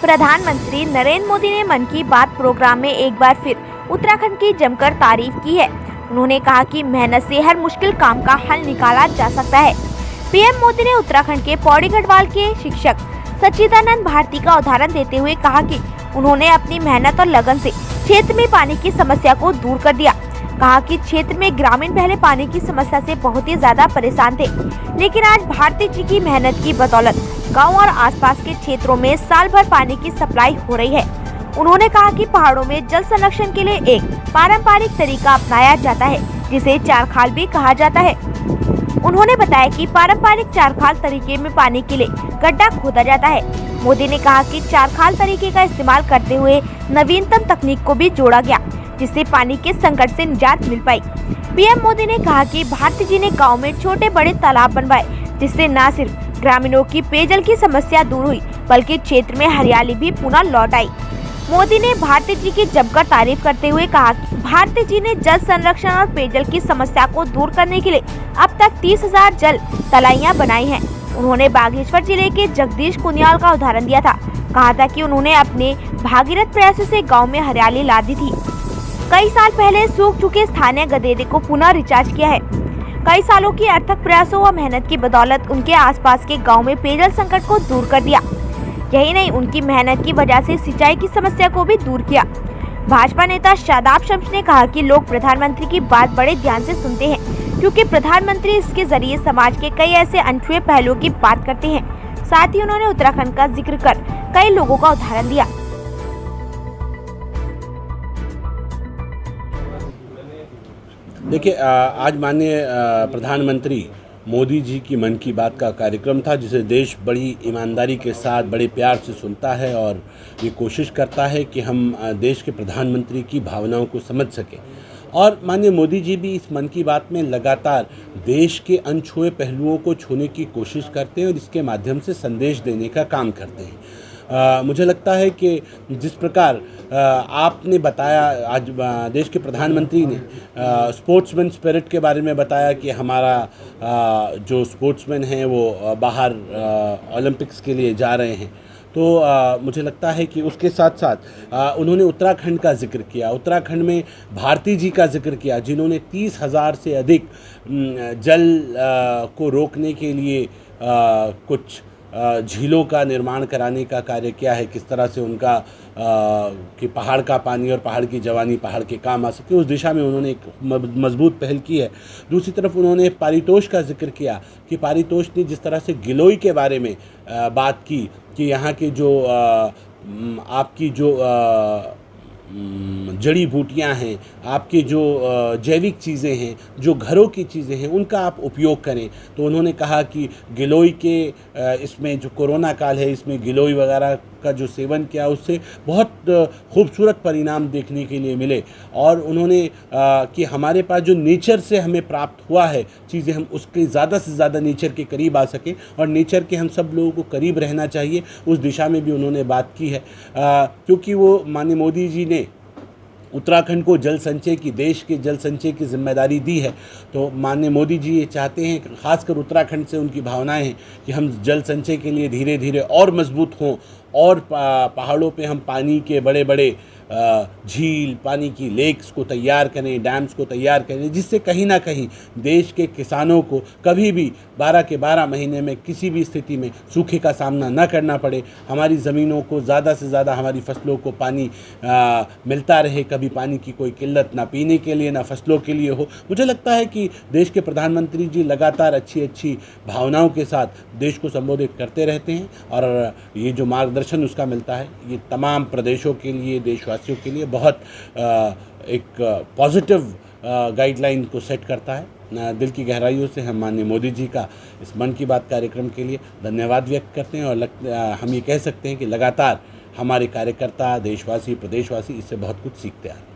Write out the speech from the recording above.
प्रधानमंत्री नरेंद्र मोदी ने मन की बात प्रोग्राम में एक बार फिर उत्तराखंड की जमकर तारीफ की है। उन्होंने कहा कि मेहनत से हर मुश्किल काम का हल निकाला जा सकता है। पीएम मोदी ने उत्तराखंड के पौड़ी गढ़वाल के शिक्षक सच्चिदानंद भारती का उदाहरण देते हुए कहा कि उन्होंने अपनी मेहनत और लगन से क्षेत्र में पानी की समस्या को दूर कर दिया। कहा कि क्षेत्र में ग्रामीण पहले पानी की समस्या से बहुत ही ज्यादा परेशान थे, लेकिन आज भारती जी की मेहनत की बदौलत गांव और आसपास के क्षेत्रों में साल भर पानी की सप्लाई हो रही है। उन्होंने कहा कि पहाड़ों में जल संरक्षण के लिए एक पारंपरिक तरीका अपनाया जाता है, जिसे चारखाल भी कहा जाता है। उन्होंने बताया कि पारंपरिक चारखाल तरीके में पानी के लिए गड्ढा खोदा जाता है। मोदी ने कहा कि चारखाल तरीके का इस्तेमाल करते हुए नवीनतम तकनीक को भी जोड़ा गया, जिससे पानी के संकट से निजात मिल पाई। पीएम मोदी ने कहा कि भारती जी ने गांव में छोटे बड़े तालाब बनवाए, जिससे न सिर्फ ग्रामीणों की पेयजल की समस्या दूर हुई, बल्कि क्षेत्र में हरियाली भी पुनः लौट आई। मोदी ने भारती जी की जमकर तारीफ करते हुए कहा कि भारती जी ने जल संरक्षण और पेयजल की समस्या को दूर करने के लिए अब तक 30,000 जल तलाइयां बनाई हैं। उन्होंने बागेश्वर जिले के जगदीश कुनियाल का उदाहरण दिया था। कहा था कि उन्होंने अपने भागीरथ प्रयासों से गाँव में हरियाली ला दी थी। कई साल पहले सूख चुके स्थानीय गदेरे को पुनः रिचार्ज किया है। कई सालों की अथक प्रयासों व मेहनत की बदौलत उनके आसपास के गांव में पेयजल संकट को दूर कर दिया। यही नहीं, उनकी मेहनत की वजह से सिंचाई की समस्या को भी दूर किया। भाजपा नेता शादाब शम्स ने कहा कि लोग प्रधानमंत्री की बात बड़े ध्यान से सुनते हैं, क्योंकि प्रधानमंत्री इसके जरिए समाज के कई ऐसे अनछुए पहलुओं की बात करते हैं। साथ ही उन्होंने उत्तराखंड का जिक्र कर कई लोगों का उदाहरण दिया। देखिए, आज माननीय प्रधानमंत्री मोदी जी की मन की बात का कार्यक्रम था, जिसे देश बड़ी ईमानदारी के साथ बड़े प्यार से सुनता है और ये कोशिश करता है कि हम देश के प्रधानमंत्री की भावनाओं को समझ सकें। और माननीय मोदी जी भी इस मन की बात में लगातार देश के अनछुए पहलुओं को छूने की कोशिश करते हैं और इसके माध्यम से संदेश देने का काम करते हैं। मुझे लगता है कि जिस प्रकार आपने बताया, आज देश के प्रधानमंत्री ने स्पोर्ट्समैन स्पिरिट के बारे में बताया कि हमारा जो स्पोर्ट्समैन हैं वो बाहर ओलंपिक्स के लिए जा रहे हैं, तो मुझे लगता है कि उसके साथ साथ उन्होंने उत्तराखंड का जिक्र किया। उत्तराखंड में भारती जी का जिक्र किया, जिन्होंने 30,000 से अधिक जल को रोकने के लिए कुछ झीलों का निर्माण कराने का कार्य किया है। किस तरह से उनका कि पहाड़ का पानी और पहाड़ की जवानी पहाड़ के काम आ सके, उस दिशा में उन्होंने एक मजबूत पहल की है। दूसरी तरफ उन्होंने पारितोष का जिक्र किया कि पारितोष ने जिस तरह से गिलोय के बारे में बात की कि यहाँ के जो आपकी जो जड़ी बूटियाँ हैं, आपकी जो जैविक चीज़ें हैं, जो घरों की चीज़ें हैं, उनका आप उपयोग करें। तो उन्होंने कहा कि गिलोय के इसमें जो कोरोना काल है, इसमें गिलोय वगैरह का जो सेवन किया, उससे बहुत खूबसूरत परिणाम देखने के लिए मिले। और उन्होंने कि हमारे पास जो नेचर से हमें प्राप्त हुआ है चीज़ें, हम उसके ज़्यादा से ज़्यादा नेचर के करीब आ सकें और नेचर के हम सब लोगों को करीब रहना चाहिए, उस दिशा में भी उन्होंने बात की है। क्योंकि वो माननीय मोदी जी ने उत्तराखंड को जल संचय की, देश के जल संचय की जिम्मेदारी दी है, तो माननीय मोदी जी ये चाहते हैं, खासकर उत्तराखंड से उनकी भावनाएं हैं कि हम जल संचय के लिए धीरे धीरे और मजबूत हों और पहाड़ों पे हम पानी के बड़े बड़े झील, पानी की लेक्स को तैयार करें, डैम्स को तैयार करें, जिससे कहीं ना कहीं देश के किसानों को कभी भी 12 के 12 महीने में किसी भी स्थिति में सूखे का सामना न करना पड़े। हमारी ज़मीनों को ज़्यादा से ज़्यादा, हमारी फसलों को पानी मिलता रहे, कभी पानी की कोई किल्लत ना पीने के लिए ना फसलों के लिए हो। मुझे लगता है कि देश के प्रधानमंत्री जी लगातार अच्छी अच्छी भावनाओं के साथ देश को संबोधित करते रहते हैं और ये जो मार्गदर्शन उसका मिलता है, ये तमाम प्रदेशों के लिए, देशवासियों के लिए बहुत एक पॉजिटिव गाइडलाइन को सेट करता है। दिल की गहराइयों से हम माननीय मोदी जी का इस मन की बात कार्यक्रम के लिए धन्यवाद व्यक्त करते हैं और हम ये कह सकते हैं कि लगातार हमारे कार्यकर्ता, देशवासी, प्रदेशवासी इससे बहुत कुछ सीखते हैं।